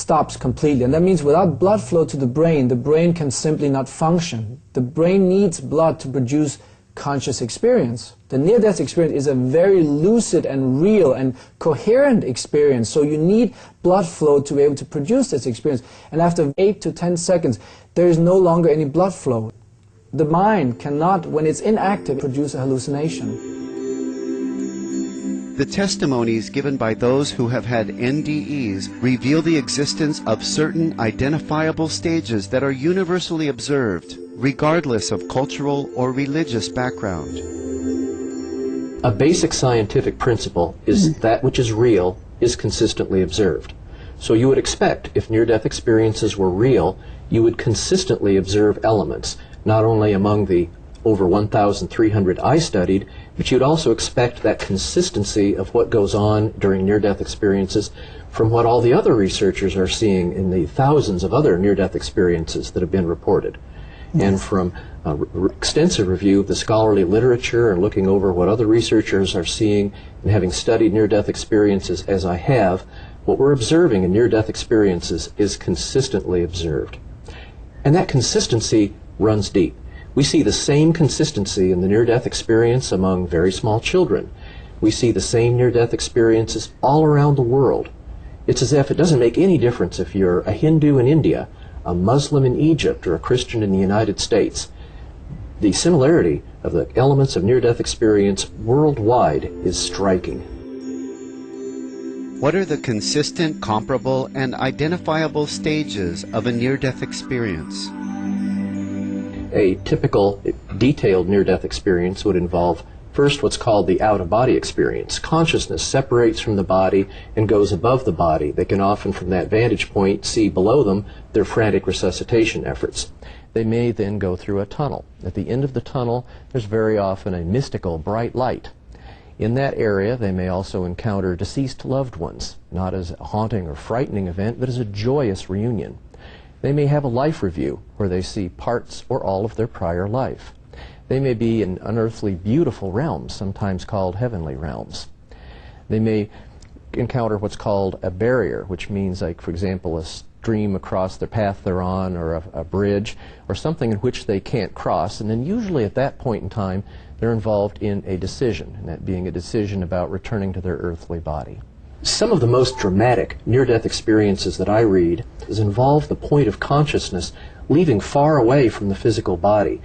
stops completely. And that means without blood flow to the brain can simply not function. The brain needs blood to produce conscious experience. The near-death experience is a very lucid and real and coherent experience, so you need blood flow to be able to produce this experience. And after 8 to 10 seconds, there is no longer any blood flow. The mind cannot, when it's inactive, produce a hallucination. The testimonies given by those who have had NDEs reveal the existence of certain identifiable stages that are universally observed, regardless of cultural or religious background. A basic scientific principle is that which is real is consistently observed. So you would expect, if near-death experiences were real, you would consistently observe elements, not only among the over 1,300 I studied, but you'd also expect that consistency of what goes on during near-death experiences from what all the other researchers are seeing in the thousands of other near-death experiences that have been reported. And from extensive review of the scholarly literature and looking over what other researchers are seeing and having studied near-death experiences as I have, what we're observing in near-death experiences is consistently observed. And that consistency runs deep. We see the same consistency in the near-death experience among very small children. We see the same near-death experiences all around the world. It's as if it doesn't make any difference if you're a Hindu in India, a Muslim in Egypt, or a Christian in the United States. The similarity of the elements of near-death experience worldwide is striking. What are the consistent, comparable, and identifiable stages of a near-death experience? A typical detailed near-death experience would involve first what's called the out-of-body experience. Consciousness separates from the body and goes above the body. They can often, from that vantage point, see below them their frantic resuscitation efforts. They may then go through a tunnel. At the end of the tunnel, there's very often a mystical bright light. In that area, they may also encounter deceased loved ones, not as a haunting or frightening event, but as a joyous reunion. They may have a life review where they see parts or all of their prior life. They may be in unearthly beautiful realms, sometimes called heavenly realms. They may encounter what's called a barrier, which means, like, for example, a stream across the path they're on, or a bridge, or something in which they can't cross. And then usually at that point in time, they're involved in a decision, and that being a decision about returning to their earthly body. Some of the most dramatic near-death experiences that I read involve the point of consciousness leaving far away from the physical body.